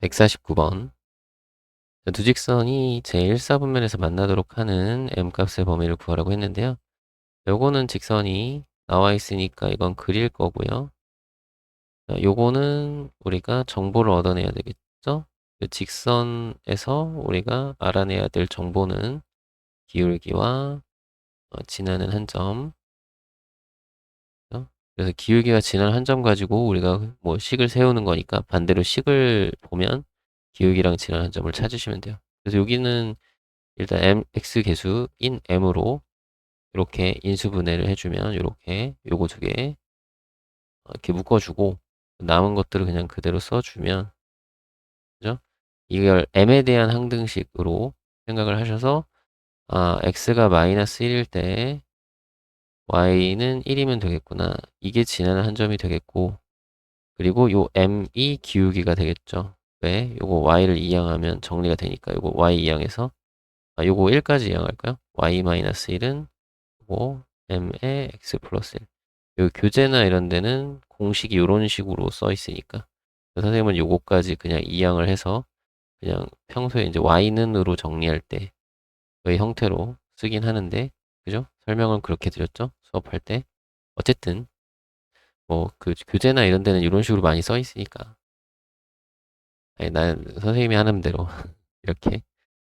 149번. 두 직선이 제1사분면에서 만나도록 하는 m값의 범위를 구하라고 했는데요. 요거는 직선이 나와 있으니까 이건 그릴 거고요. 요거는 우리가 정보를 얻어내야 되겠죠? 그 직선에서 우리가 알아내야 될 정보는 기울기와 지나는 한 점. 그래서 기울기와 지나는 한 점 가지고 우리가 뭐 식을 세우는 거니까 반대로 식을 보면 기울기랑 지나는 한 점을 찾으시면 돼요. 그래서 여기는 일단 x 개수인 m으로 이렇게 인수분해를 해주면 이렇게 요거 두 개 이렇게 묶어주고 남은 것들을 그냥 그대로 써주면, 그죠? 이걸 m에 대한 항등식으로 생각을 하셔서 x가 마이너스 1일 때 y는 1이면 되겠구나. 이게 지나는 한 점이 되겠고, 그리고 요 m이 기울기가 되겠죠. 왜? 요거 y를 이항하면 정리가 되니까 요거 y 이항해서 요거 1까지 이항할까요? y-1은 뭐 m의 x 플러스 1. 요 교재나 이런 데는 공식이 이런 식으로 써 있으니까 선생님은 요거까지 그냥 이항을 해서 그냥 평소에 이제 y는으로 정리할 때 그 형태로 쓰긴 하는데, 그죠? 설명은 그렇게 드렸죠? 수업할 때. 어쨌든 뭐 그 교재나 이런 데는 이런 식으로 많이 써 있으니까 아니, 난 선생님이 하는 대로 이렇게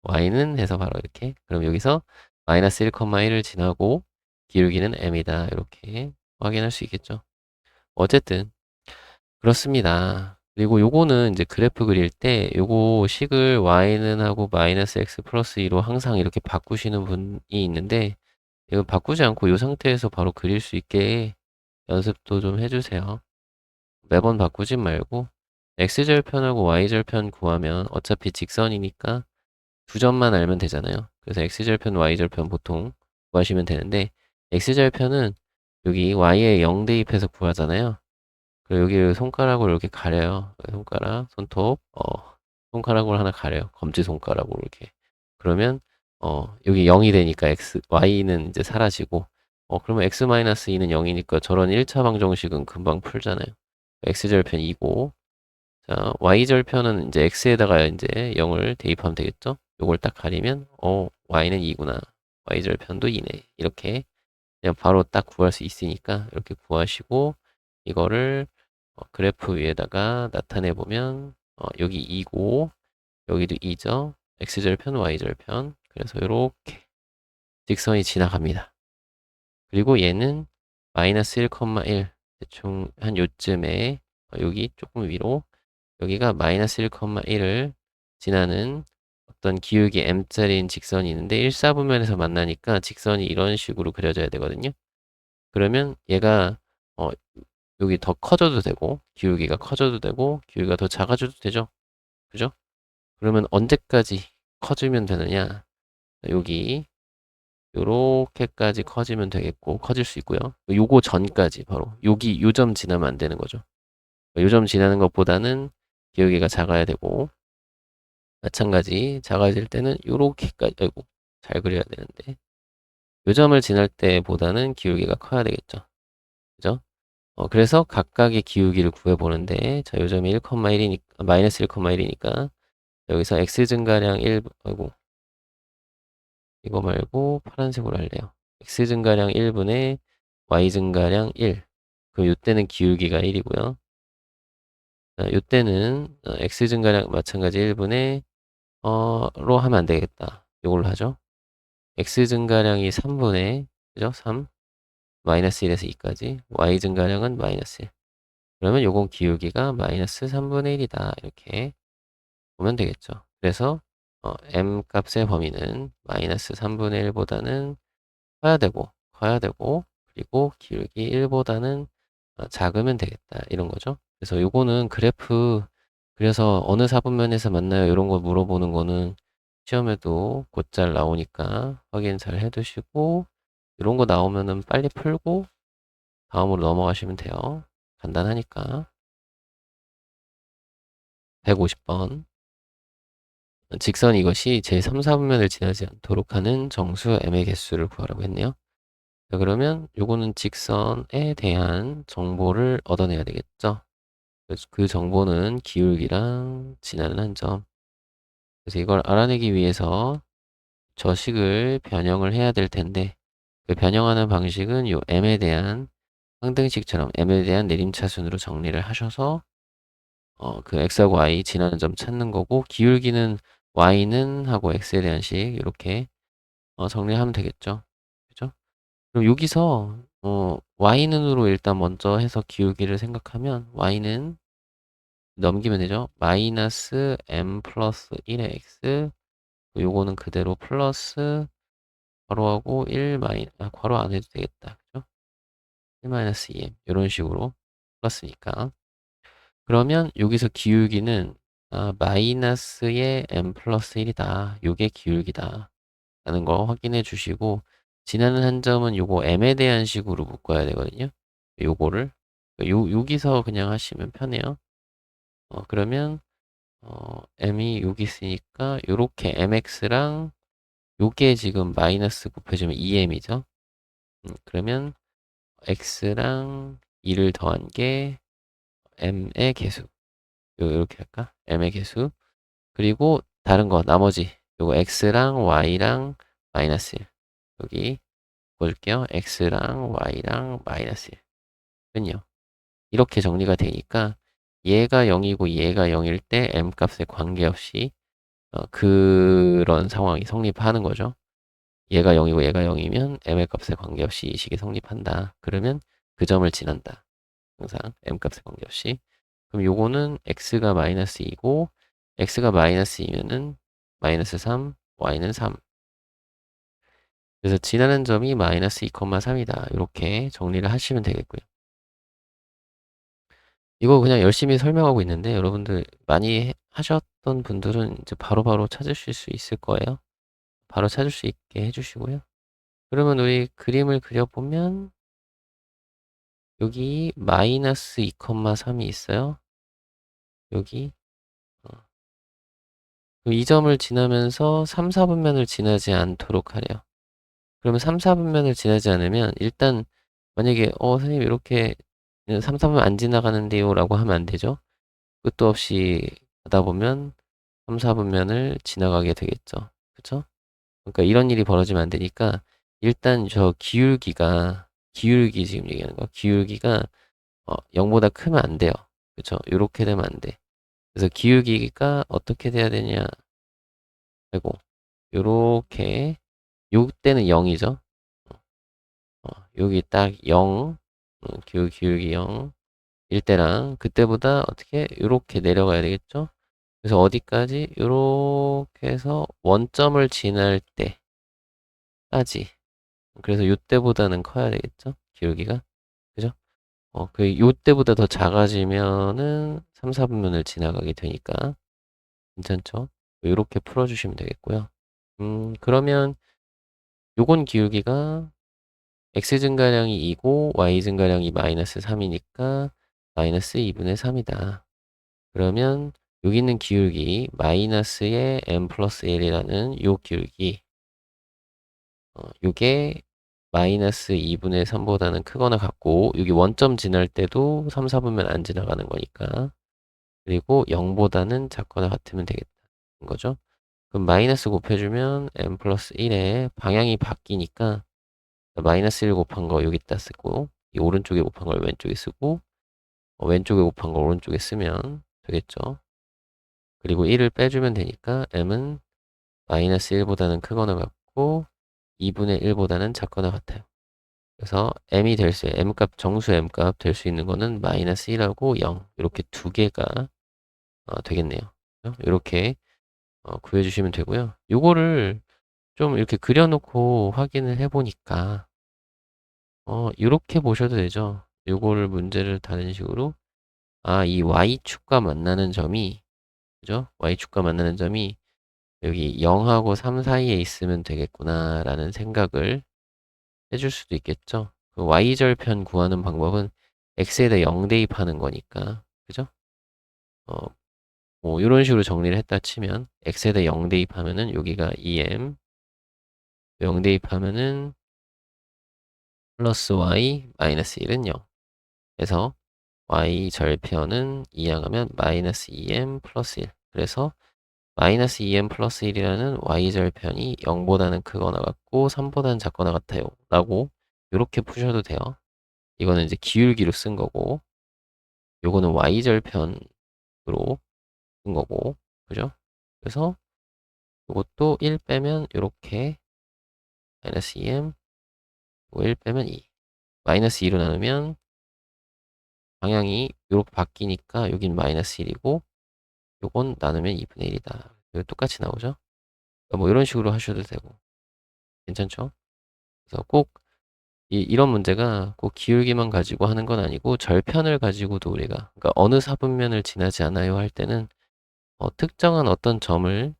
y는 해서 바로 이렇게, 그럼 여기서 마이너스 1,1을 지나고 기울기는 m이다 이렇게 확인할 수 있겠죠. 어쨌든 그렇습니다. 그리고 요거는 이제 그래프 그릴 때 요거 식을 y는 하고 마이너스 x 플러스 2로 항상 이렇게 바꾸시는 분이 있는데, 이거 바꾸지 않고 요 상태에서 바로 그릴 수 있게 연습도 좀 해주세요. 매번 바꾸지 말고 x절편하고 y절편 구하면 어차피 직선이니까 두 점만 알면 되잖아요. 그래서 x절편, y절편 보통 구하시면 되는데, x절편은 여기 y에 0 대입해서 구하잖아요. 그리고 여기를 손가락으로 이렇게 가려요. 손가락, 손톱, 손가락으로 하나 가려요. 검지손가락으로 이렇게. 그러면, 여기 0이 되니까 y는 이제 사라지고, 그러면 x-2는 0이니까 저런 1차 방정식은 금방 풀잖아요. x절편 2고, 자, y절편은 이제 x에다가 이제 0을 대입하면 되겠죠? 요걸 딱 가리면, y는 2구나. y절편도 2네. 이렇게 그냥 바로 딱 구할 수 있으니까 이렇게 구하시고, 이거를 그래프 위에다가 나타내 보면 여기 2고 여기도 2죠. x절편, y절편. 그래서 이렇게 직선이 지나갑니다. 그리고 얘는 마이너스 1,1 대충 한 요쯤에 여기 조금 위로 여기가 마이너스 1,1을 지나는 어떤 기울기 m짜리인 직선이 있는데 1사분면에서 만나니까 직선이 이런 식으로 그려져야 되거든요. 그러면 얘가 어, 여기 더 커져도 되고 기울기가 커져도 되고 기울기가 더 작아져도 되죠. 그죠? 그러면 언제까지 커지면 되느냐? 여기 요렇게까지 커지면 되겠고 커질 수 있고요. 요거 전까지 바로 여기 요점 지나면 안 되는 거죠. 요점 지나는 것보다는 기울기가 작아야 되고, 마찬가지 작아질 때는 요렇게까지, 아이고 잘 그려야 되는데 요점을 지날 때보다는 기울기가 커야 되겠죠. 그죠? 그래서 각각의 기울기를 구해보는데, 자, 요점이 1,1이니까, 마이너스 1,1이니까, 여기서 x 증가량 1, 아이고, 이거 말고 파란색으로 할래요. x 증가량 1분의 y 증가량 1. 그럼 이때는 기울기가 1이고요. 이때는 x 증가량 마찬가지 1분의 로 하면 안 되겠다. 이걸로 하죠. x 증가량이 3분의, 그죠? 3, 마이너스 1에서 2까지, y 증가량은 마이너스 1. 그러면 요건 기울기가 마이너스 3분의 1이다. 이렇게 보면 되겠죠. 그래서 m 값의 범위는 마이너스 3분의 1보다는 커야 되고, 그리고 기울기 1보다는 작으면 되겠다. 이런 거죠. 그래서 요거는 그래프 그래서 어느 사분면에서 만나요? 이런 거 물어보는 거는 시험에도 곧잘 나오니까 확인 잘 해두시고, 이런 거 나오면은 빨리 풀고 다음으로 넘어가시면 돼요. 간단하니까. 150번. 직선 이것이 제3, 4분면을 지나지 않도록 하는 정수 m의 개수를 구하라고 했네요. 자, 그러면 요거는 직선에 대한 정보를 얻어내야 되겠죠. 그 정보는 기울기랑 지나는 한 점. 그래서 이걸 알아내기 위해서 저 식을 변형을 해야 될 텐데, 그 변형하는 방식은 요 m에 대한 항등식처럼 m에 대한 내림차순으로 정리를 하셔서 그 x하고 y 지나는 점 찾는 거고, 기울기는 y는 하고 x에 대한 식 이렇게 정리하면 되겠죠. 그죠? 그럼 여기서 y는으로 일단 먼저 해서 기울기를 생각하면 y는 넘기면 되죠. 마이너스 m 플러스 1의 x, 요거는 그대로 플러스 괄호하고 1 괄호 안 해도 되겠다. 그죠? 1 마이너스 2m 이런 식으로 플러스니까. 그러면 여기서 기울기는 마이너스의 m 플러스 1이다. 요게 기울기다. 라는 거 확인해 주시고, 지나는 한 점은 요거 m에 대한 식으로 묶어야 되거든요. 요거를 여기서 그냥 하시면 편해요. 그러면 m이 여기 있으니까 요렇게 mx랑 요게 지금 마이너스 곱해주면 2m이죠. 그러면 x랑 2를 더한 게 m의 개수. 요렇게 할까? m의 개수. 그리고 다른 거 나머지 요거 x랑 y랑 마이너스 1. 여기 볼게요. x랑 y랑 마이너스 1은요. 이렇게 정리가 되니까 얘가 0이고 얘가 0일 때 m 값에 관계없이 그런 상황이 성립하는 거죠. 얘가 0이고 얘가 0이면 m의 값에 관계없이 이 식이 성립한다. 그러면 그 점을 지난다. 항상 m 값에 관계없이. 그럼 요거는 x가 마이너스 2고 x가 마이너스 2면은 마이너스 3, y는 3. 그래서 지나는 점이 마이너스 2,3이다. 이렇게 정리를 하시면 되겠고요. 이거 그냥 열심히 설명하고 있는데 여러분들 많이 하셨던 분들은 이제 바로바로 찾으실 수 있을 거예요. 바로 찾을 수 있게 해주시고요. 그러면 우리 그림을 그려보면 여기 마이너스 2,3이 있어요. 여기 이 점을 지나면서 3, 4분면을 지나지 않도록 하래요. 그러면 3, 4분면을 지나지 않으면 일단 만약에 선생님 이렇게 3, 4분면 안 지나가는데요 라고 하면 안 되죠. 끝도 없이 가다 보면 3, 4분면을 지나가게 되겠죠. 그쵸? 그러니까 이런 일이 벌어지면 안 되니까 일단 저 기울기 지금 얘기하는 거 기울기가 0보다 크면 안 돼요. 그쵸? 이렇게 되면 안 돼. 그래서 기울기가 어떻게 돼야 되냐. 아이고 요렇게 요때는 0이죠. 여기 딱 0, 기울기 0 일 때랑 그때보다 어떻게 요렇게 내려가야 되겠죠? 그래서 어디까지? 요렇게 해서 원점을 지날 때까지. 그래서 요때보다는 커야 되겠죠? 기울기가. 그죠? 요때보다 더 작아지면은 3, 4분면을 지나가게 되니까. 괜찮죠? 요렇게 풀어주시면 되겠고요. 그러면 요건 기울기가 x 증가량이 2고 y 증가량이 마이너스 3이니까 마이너스 2분의 3이다. 그러면 여기 있는 기울기 마이너스의 m 플러스 1이라는 요 기울기 요게 마이너스 2분의 3보다는 크거나 같고 여기 원점 지날 때도 3, 4분면 안 지나가는 거니까 그리고 0보다는 작거나 같으면 되겠다는 거죠. 그럼 마이너스 곱해주면 m 플러스 1에 방향이 바뀌니까 마이너스 1 곱한 거 여기다 쓰고 이 오른쪽에 곱한 걸 왼쪽에 쓰고 왼쪽에 곱한 걸 오른쪽에 쓰면 되겠죠. 그리고 1을 빼주면 되니까 m은 마이너스 1보다는 크거나 같고 2분의 1보다는 작거나 같아요. 그래서 m이 될 수, m값, 정수 m값 될 수 있는 거는 마이너스 1하고 0 이렇게 두 개가 되겠네요. 이렇게 구해주시면 되고요. 요거를 좀 이렇게 그려놓고 확인을 해보니까 이렇게 보셔도 되죠. 요거를 문제를 다른 식으로 이 y축과 만나는 점이 그죠? y축과 만나는 점이 여기 0하고 3 사이에 있으면 되겠구나 라는 생각을 해줄 수도 있겠죠. 그 y절편 구하는 방법은 x에다 0 대입하는 거니까 그죠? 뭐 이런 식으로 정리를 했다 치면 x에다 0 대입하면은 여기가 2m 0 대입하면은 플러스 y 마이너스 1은 0 그래서 y 절편은 이항하면 마이너스 2m 플러스 1. 그래서 마이너스 2m 플러스 1이라는 y 절편이 0보다는 크거나 같고 3보다는 작거나 같아요. 라고 이렇게 푸셔도 돼요. 이거는 이제 기울기로 쓴 거고, 요거는 y 절편으로 쓴 거고, 그죠? 그래서 이것도 1 빼면 이렇게 마이너스 2m, 1 빼면 2. 마이너스 2로 나누면 방향이 이렇게 바뀌니까 여긴 마이너스 1이고 요건 나누면 2분의 1이다. 이거 똑같이 나오죠? 그러니까 뭐 이런 식으로 하셔도 되고 괜찮죠? 그래서 꼭 이런 문제가 꼭 기울기만 가지고 하는 건 아니고 절편을 가지고도 우리가, 그러니까 어느 사분면을 지나지 않아요 할 때는 특정한 어떤 점을,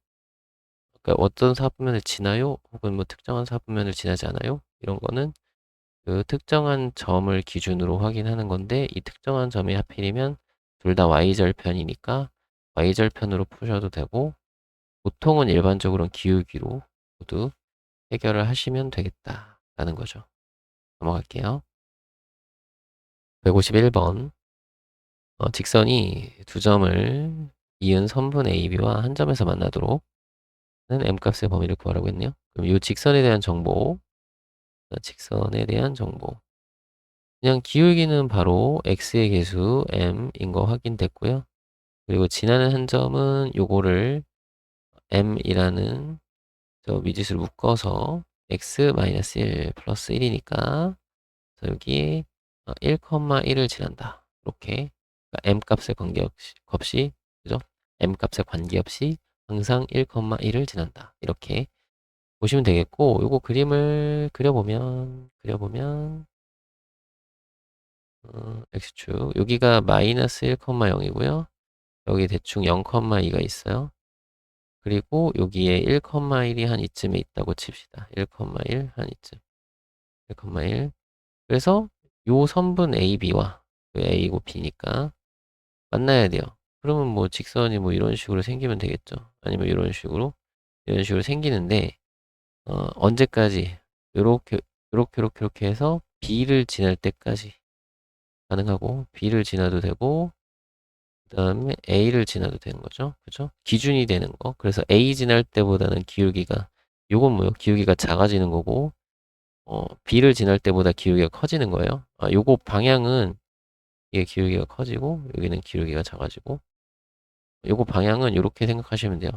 그러니까 어떤 사분면을 지나요 혹은 뭐 특정한 사분면을 지나지 않아요 이런 거는 그 특정한 점을 기준으로 확인하는 건데, 이 특정한 점이 하필이면 둘 다 y절편이니까 y절편으로 푸셔도 되고, 보통은 일반적으로는 기울기로 모두 해결을 하시면 되겠다라는 거죠. 넘어갈게요. 151번. 직선이 두 점을 이은 선분 AB와 한 점에서 만나도록 는 m값의 범위를 구하라고 했네요. 그럼 이 직선에 대한 정보, 직선에 대한 정보. 그냥 기울기는 바로 x의 개수 m인 거 확인됐고요. 그리고 지나는 한 점은 요거를 m이라는 저 미지수를 묶어서 x-1 플러스 1이니까 여기 1,1을 지난다. 이렇게 그러니까 m값에 관계없이 그죠? m값에 관계없이 항상 1,1을 지난다. 이렇게 보시면 되겠고, 요거 그림을 그려보면 x축 여기가 마이너스 1,0이고요. 여기 대충 0,2가 있어요. 그리고 여기에 1,1이 한 이쯤에 있다고 칩시다. 1,1 한 이쯤. 1,1. 그래서 요 선분 AB와 A고 B니까 만나야 돼요. 그러면 뭐 직선이 뭐 이런 식으로 생기면 되겠죠. 아니면 이런 식으로 생기는데, 언제까지 요렇게 해서 B를 지날 때까지 가능하고, B를 지나도 되고 그 다음에 A를 지나도 되는 거죠. 그죠? 기준이 되는 거. 그래서 A 지날 때보다는 기울기가, 요건 뭐요? 기울기가 작아지는 거고, B를 지날 때보다 기울기가 커지는 거예요. 요거 방향은 이게 기울기가 커지고, 여기는 기울기가 작아지고, 요거 방향은 이렇게 생각하시면 돼요.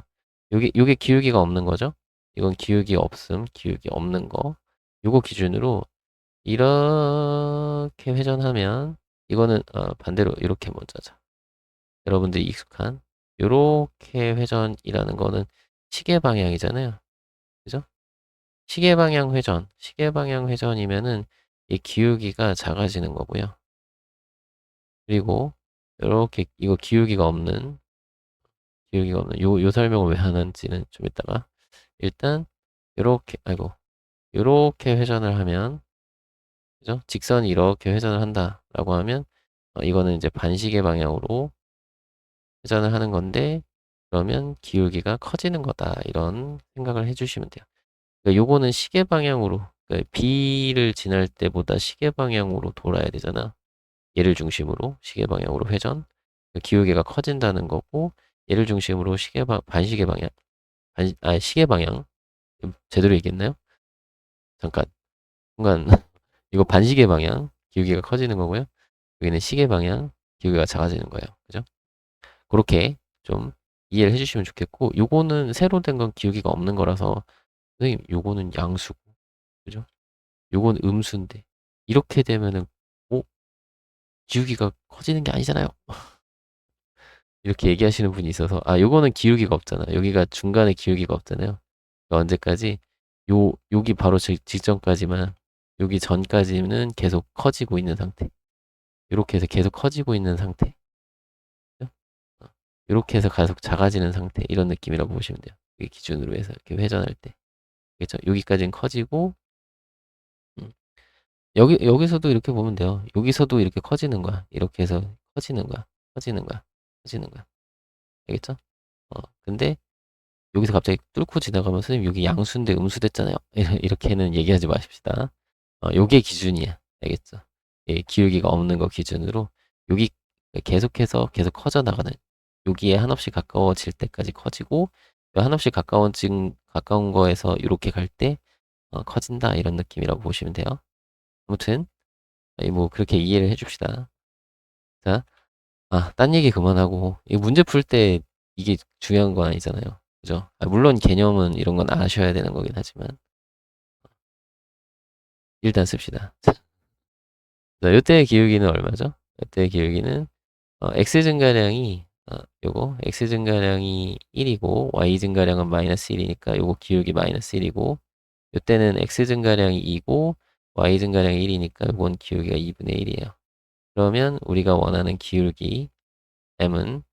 요게 기울기가 없는 거죠. 이건 기울기 없음, 기울기 없는 거. 요거 기준으로 이렇게 회전하면, 이거는 반대로 이렇게 먼저 하자. 여러분들이 익숙한 요렇게 회전이라는 거는 시계 방향이잖아요. 그죠? 시계 방향 회전이면은 이 기울기가 작아지는 거고요. 그리고 이렇게 이거 기울기가 없는 요 설명을 왜 하는지는 좀 이따가, 일단 요렇게 요렇게 회전을 하면, 그죠? 직선이 이렇게 회전을 한다라고 하면 이거는 이제 반시계 방향으로 회전을 하는 건데, 그러면 기울기가 커지는 거다 이런 생각을 해주시면 돼요. 그러니까 요거는 시계 방향으로, 그러니까 B를 지날 때보다 시계 방향으로 돌아야 되잖아. 얘를 중심으로 시계 방향으로 회전. 그러니까 기울기가 커진다는 거고, 얘를 중심으로 반시계 방향, 시계 방향. 제대로 얘기했나요? 잠깐, 순간 이거 반시계 방향 기울기가 커지는 거고요. 여기는 시계 방향 기울기가 작아지는 거예요. 그죠? 그렇게 좀 이해를 해주시면 좋겠고, 요거는 새로 된 건 기울기가 없는 거라서 선생님 요거는 양수고, 그죠? 요건 음수인데 이렇게 되면은 어? 기울기가 커지는 게 아니잖아요. 이렇게 얘기하시는 분이 있어서, 요거는 기울기가 없잖아. 여기가 중간에 기울기가 없잖아요. 그러니까 언제까지? 여기 바로 직전까지만, 여기 전까지는 계속 커지고 있는 상태. 이렇게 해서 계속 커지고 있는 상태. 그죠? 이렇게 해서 계속 작아지는 상태. 이런 느낌이라고 보시면 돼요. 이게 기준으로 해서 이렇게 회전할 때. 그렇죠? 여기까지는 커지고, 음, 여기서도 이렇게 보면 돼요. 여기서도 이렇게 커지는 거야. 이렇게 해서 커지는 거야. 커지는 거야. 커지는 거야. 알겠죠? 근데 여기서 갑자기 뚫고 지나가면 선생님 여기 양수인데 음수 됐잖아요. 이렇게는 얘기하지 마십시다. 요게 기준이야. 알겠죠? 예, 기울기가 없는 거 기준으로 계속해서 계속 커져 나가는, 여기에 한없이 가까워질 때까지 커지고, 한없이 가까운 거에서 이렇게 갈 때 커진다, 이런 느낌이라고 보시면 돼요. 아무튼 뭐 그렇게 이해를 해줍시다. 자, 딴 얘기 그만하고, 이 문제 풀 때 이게 중요한 건 아니잖아요. 그죠? 물론 개념은 이런 건 아셔야 되는 거긴 하지만, 일단 씁시다. 자, 요때의 기울기는 얼마죠? 요때의 기울기는, x 증가량이, 요거, x 증가량이 1이고, y 증가량은 마이너스 1이니까 요거 기울기 마이너스 1이고, 요때는 x 증가량이 2고, y 증가량이 1이니까 요건 기울기가 2분의 1이에요. 그러면 우리가 원하는 기울기, m은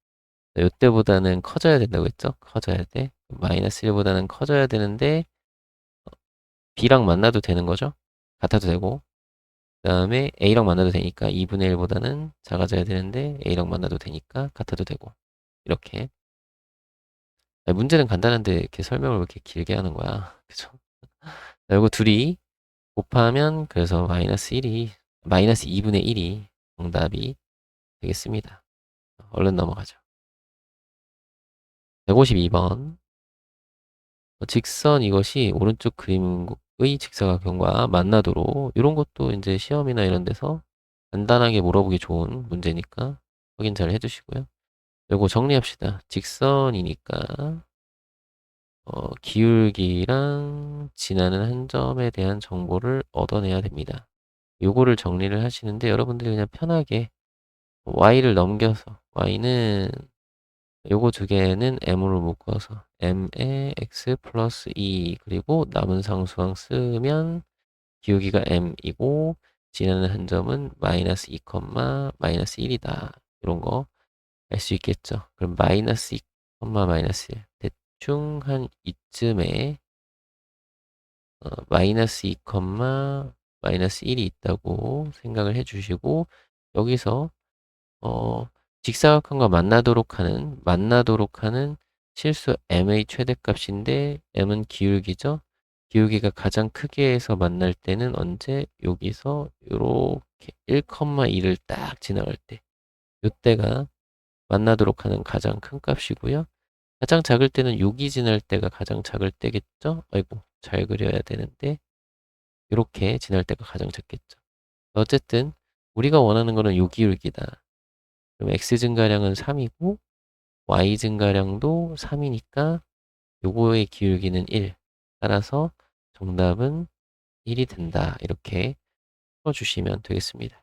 요때보다는 커져야 된다고 했죠? 커져야 돼. 마이너스 1보다는 커져야 되는데 b랑 만나도 되는 거죠? 같아도 되고, 그 다음에 a랑 만나도 되니까 2분의 1보다는 작아져야 되는데 a랑 만나도 되니까 같아도 되고, 이렇게. 문제는 간단한데 이렇게 설명을 왜 이렇게 길게 하는 거야? 그죠? 그리고 둘이 곱하면 그래서 마이너스 2분의 1이 정답이 되겠습니다. 얼른 넘어가죠. 152번. 직선 이것이 오른쪽 그림의 직사각형과 만나도록, 이런 것도 이제 시험이나 이런 데서 간단하게 물어보기 좋은 문제니까 확인 잘 해주시고요. 그리고 정리합시다. 직선이니까 기울기랑 지나는 한 점에 대한 정보를 얻어내야 됩니다. 요거를 정리를 하시는데, 여러분들이 그냥 편하게 y를 넘겨서, y는 요거 두 개는 m으로 묶어서 m에 x 플러스 2, 그리고 남은 상수항 쓰면 기울기가 m이고 지나는 한 점은 마이너스 2, 마이너스 1이다. 이런 거 알 수 있겠죠. 그럼 마이너스 2, 마이너스 1, 대충 한 이쯤에 마이너스 2, 마이너스 1이 있다고 생각을 해주시고, 여기서 어, 직사각형과 만나도록 하는 실수 m의 최대값인데, m은 기울기죠. 기울기가 가장 크게 해서 만날 때는 언제? 여기서 요렇게 1,2를 딱 지나갈 때, 요때가 만나도록 하는 가장 큰 값이고요. 가장 작을 때는 여기 지날 때가 가장 작을 때겠죠? 아이고, 잘 그려야 되는데 이렇게 지날 때가 가장 작겠죠. 어쨌든 우리가 원하는 거는 요 기울기다. 그럼 x 증가량은 3이고 y 증가량도 3이니까 요거의 기울기는 1. 따라서 정답은 1이 된다. 이렇게 풀어주시면 되겠습니다.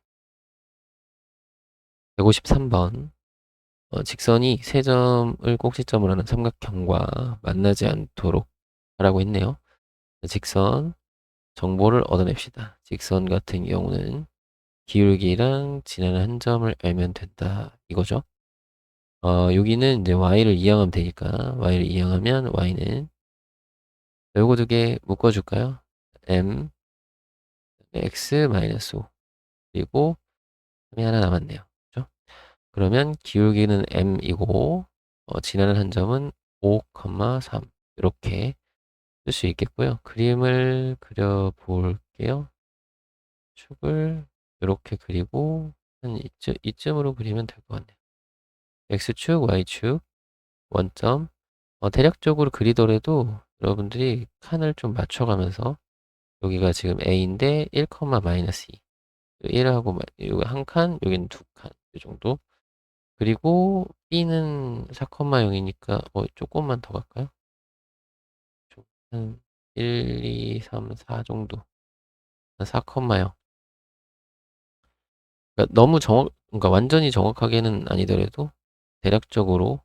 153번. 직선이 세 점을 꼭지점으로 하는 삼각형과 만나지 않도록 하라고 했네요. 직선 정보를 얻어냅시다. 직선 같은 경우는 기울기랑 지나는 한 점을 알면 된다. 이거죠. 여기는 이제 y를 이항하면 되니까, y를 이항하면 y는 요거 두 개 묶어줄까요? m x 마이너스 5, 그리고 3이 하나 남았네요. 그죠? 그러면 기울기는 m이고 지나는 한 점은 5, 3 이렇게 쓸 수 있겠고요. 그림을 그려 볼게요. 축을 이렇게 그리고 한 이쯤으로 그리면 될 것 같네요. x축, y축, 원점. 대략적으로 그리더라도 여러분들이 칸을 좀 맞춰가면서, 여기가 지금 a인데 1, 마이너스 2. 1하고 여기 한 칸, 여기는 두 칸, 이 정도. 그리고 b는 4,0이니까 조금만 더 갈까요? 한 1, 2, 3, 4 정도. 4,0. 그러니까 그러니까 완전히 정확하게는 아니더라도 대략적으로는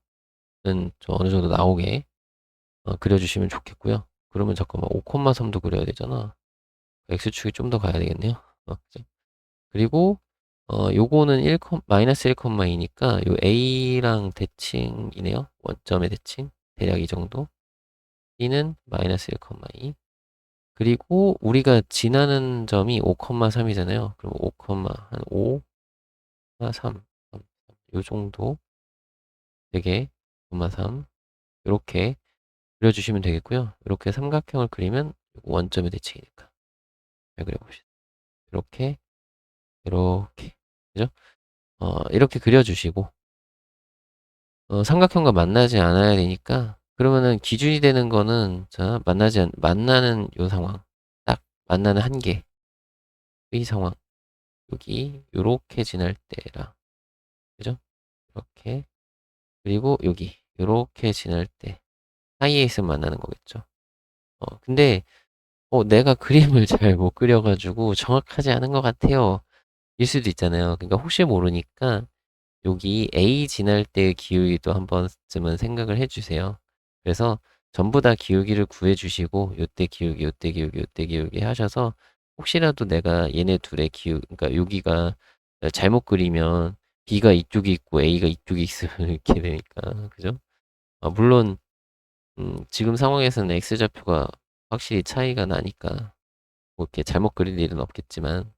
저 어느 정도 나오게 그려주시면 좋겠고요. 그러면 잠깐만 5,3도 그려야 되잖아. x축이 좀 더 가야 되겠네요. 그죠? 그리고 요거는 마이너스 1,2니까 요 a랑 대칭이네요. 원점의 대칭. 대략 이 정도. b는 마이너스 1,2. 그리고 우리가 지나는 점이 5,3이잖아요. 그럼 5, 3, 요 정도 되게 5,3 이렇게 그려주시면 되겠고요. 이렇게 삼각형을 그리면 원점의 대칭이니까 잘 그려봅시다. 이렇게, 이렇게, 그죠? 이렇게 그려주시고, 삼각형과 만나지 않아야 되니까, 그러면은 기준이 되는 거는, 자, 만나는 요 상황. 딱, 만나는 한계의 상황. 여기, 요렇게 지날 때랑, 그죠? 이렇게. 그리고 여기, 요렇게 지날 때, 사이에 있으면 만나는 거겠죠. 근데, 내가 그림을 잘 못 그려가지고 정확하지 않은 것 같아요. 일 수도 있잖아요. 그러니까 혹시 모르니까 여기 A 지날 때의 기울기도 한 번쯤은 생각을 해주세요. 그래서 전부 다 기울기를 구해주시고 요때 기울기, 요때 기울기, 요때 기울기 하셔서 혹시라도 내가 얘네 둘의 그러니까 여기가 잘못 그리면 B가 이쪽이 있고 A가 이쪽이 있으면 이렇게 되니까 그죠? 물론 지금 상황에서는 X좌표가 확실히 차이가 나니까 뭐 이렇게 잘못 그릴 일은 없겠지만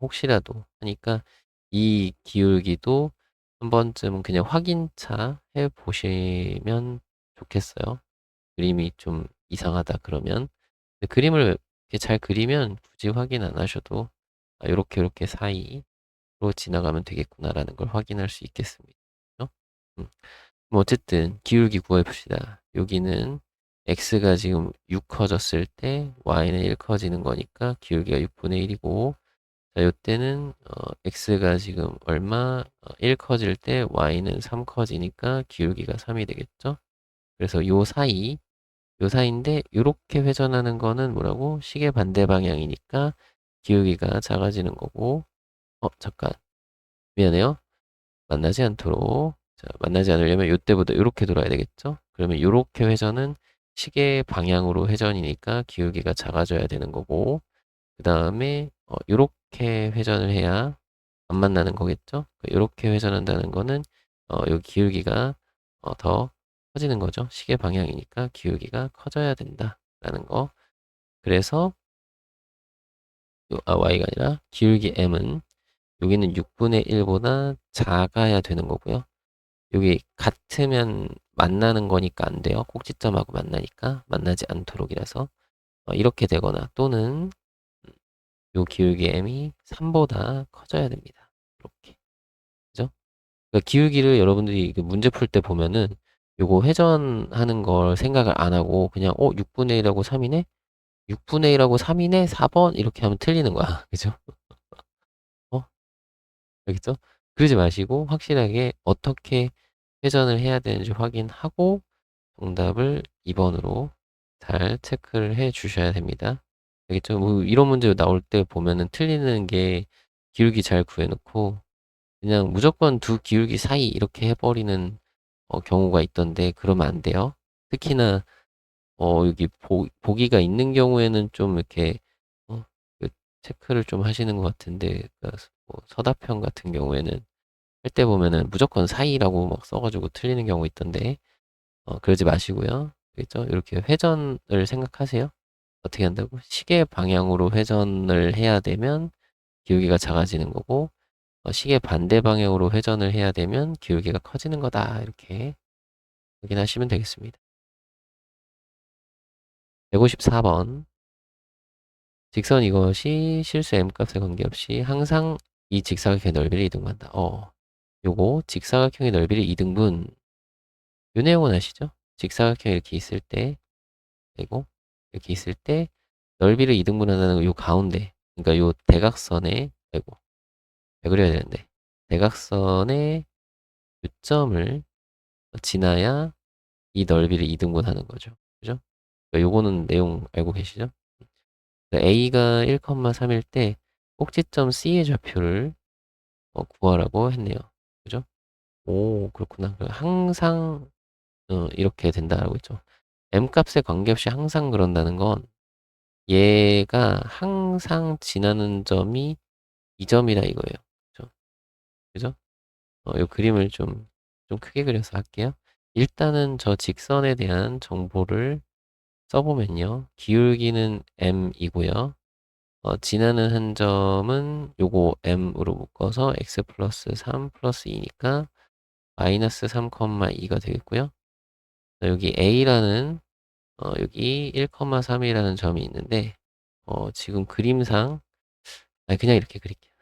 혹시라도 하니까 이 기울기도 한 번쯤은 그냥 확인차 해 보시면 좋겠어요. 그림이 좀 이상하다 그러면. 근데 그림을 이렇게 잘 그리면 굳이 확인 안 하셔도 이렇게 이렇게 사이로 지나가면 되겠구나라는 걸 확인할 수 있겠습니다. 그죠? 음. 뭐 어쨌든 기울기 구해 봅시다. 여기는 x가 지금 6 커졌을 때 y는 1 커지는 거니까 기울기가 6분의 1이고 자, 요때는 x가 지금 얼마? 1 커질 때 y는 3 커지니까 기울기가 3이 되겠죠? 그래서 요 사이인데 요렇게 회전하는 거는 뭐라고? 시계 반대 방향이니까 기울기가 작아지는 거고 잠깐 미안해요. 만나지 않도록 자, 만나지 않으려면 요때보다 요렇게 돌아야 되겠죠? 그러면 요렇게 회전은 시계 방향으로 회전이니까 기울기가 작아져야 되는 거고 그 다음에 요렇게 회전을 해야 안 만나는 거겠죠? 요렇게 회전한다는 거는 여기 기울기가 더 커지는 거죠. 시계 방향이니까 기울기가 커져야 된다라는 거. 그래서 y가 아니라 기울기 m은 여기는 6분의 1보다 작아야 되는 거고요. 여기 같으면 만나는 거니까 안 돼요. 꼭지점하고 만나니까 만나지 않도록이라서 이렇게 되거나 또는 요 기울기 m이 3보다 커져야 됩니다. 이렇게. 그죠? 그러니까 기울기를 여러분들이 그 문제 풀 때 보면은 요거 회전하는 걸 생각을 안 하고 그냥 6분의 1하고 3이네? 6분의 1하고 3이네? 4번? 이렇게 하면 틀리는 거야. 그죠? 어? 알겠죠? 그러지 마시고 확실하게 어떻게 회전을 해야 되는지 확인하고 정답을 2번으로 잘 체크를 해 주셔야 됩니다. 알겠죠? 뭐 이런 문제 나올 때 보면은 틀리는 게 기울기 잘 구해놓고 그냥 무조건 두 기울기 사이 이렇게 해버리는 경우가 있던데 그러면 안 돼요. 특히나 여기 보기가 있는 경우에는 좀 이렇게 어, 그 체크를 좀 하시는 것 같은데 그러니까 뭐 서답형 같은 경우에는 할 때 보면은 무조건 사이라고 막 써가지고 틀리는 경우 있던데 그러지 마시고요. 그죠? 이렇게 회전을 생각하세요. 어떻게 한다고? 시계 방향으로 회전을 해야 되면 기울기가 작아지는 거고 시계 반대 방향으로 회전을 해야 되면 기울기가 커지는 거다. 이렇게 확인하시면 되겠습니다. 154번. 직선 이것이 실수 m값에 관계없이 항상 이 직사각형의 넓이를 이등분한다. 요거 직사각형의 넓이를 이등분. 요 내용은 아시죠? 직사각형이 이렇게 있을 때 그리고 이렇게 있을 때 넓이를 이등분한다는 거 요 가운데 그러니까 요 대각선에 아이고 왜 그려야 되는데 대각선의 요점을 지나야 이 넓이를 이등분하는 거죠. 그죠? 그러니까 요거는 내용 알고 계시죠? 그러니까 A가 1,3일 때 꼭지점 C의 좌표를 구하라고 했네요. 그죠? 오, 그렇구나. 항상 이렇게 된다라고 했죠. M 값에 관계없이 항상 그런다는 건 얘가 항상 지나는 점이 이 점이다 이거예요. 그죠? 그죠? 이 그림을 좀 크게 그려서 할게요. 일단은 저 직선에 대한 정보를 써보면요. 기울기는 m이고요. 지나는 한 점은 요거 m으로 묶어서 x 플러스 3 플러스 2니까 마이너스 3,2가 되겠고요. 여기 a라는 여기 1,3이라는 점이 있는데 지금 그림상 그냥 이렇게 그릴게요.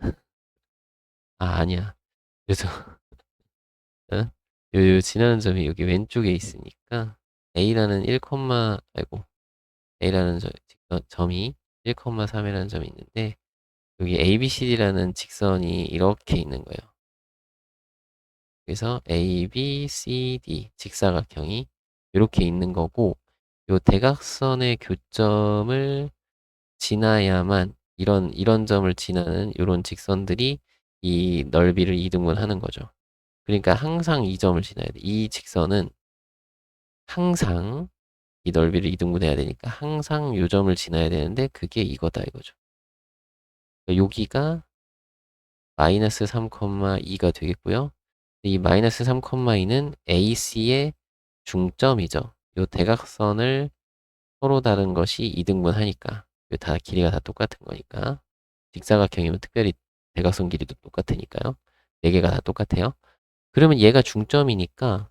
아니야. 그래서 어? 요 지나는 점이 여기 왼쪽에 있으니까 A라는 1, 아이고 A라는 점이 1,3이라는 점이 있는데 여기 ABCD라는 직선이 이렇게 있는 거예요. 그래서 ABCD 직사각형이 이렇게 있는 거고 요 대각선의 교점을 지나야만 이런 점을 지나는 이런 직선들이 이 넓이를 이등분하는 거죠. 그러니까 항상 이 점을 지나야 돼. 이 직선은 항상 이 넓이를 이등분해야 되니까 항상 요 점을 지나야 되는데 그게 이거다 이거죠. 그러니까 여기가 마이너스 3,2가 되겠고요. 이 마이너스 3,2는 AC의 중점이죠. 요 대각선을 서로 다른 것이 이등분하니까 다 길이가 다 똑같은 거니까 직사각형이면 특별히 대각선 길이도 똑같으니까요. 네 개가 다 똑같아요. 그러면 얘가 중점이니까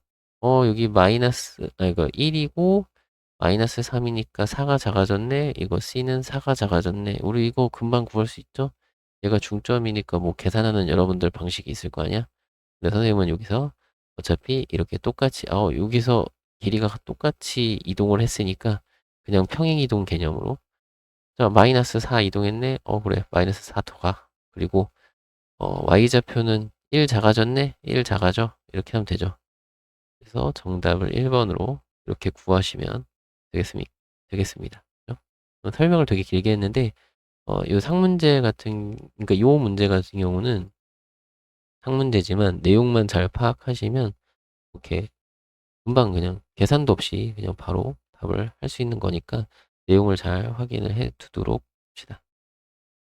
여기 이거 1이고 마이너스 3이니까 4가 작아졌네. 이거 C는 4가 작아졌네. 우리 이거 금방 구할 수 있죠? 얘가 중점이니까 뭐 계산하는 여러분들 방식이 있을 거 아니야? 근데 선생님은 여기서 어차피 이렇게 똑같이 여기서 길이가 똑같이 이동을 했으니까 그냥 평행 이동 개념으로 자 마이너스 4 이동했네. 그래 마이너스 4 더 가. 그리고 y좌표는 1 작아졌네. 1 작아져. 이렇게 하면 되죠. 그래서 정답을 1번으로 이렇게 구하시면 되겠습니다. 그죠? 설명을 되게 길게 했는데 이 상문제 그러니까 이 문제 같은 경우는 상문제지만 내용만 잘 파악하시면 이렇게 금방 그냥 계산도 없이 그냥 바로 답을 할 수 있는 거니까 내용을 잘 확인을 해 두도록 합시다.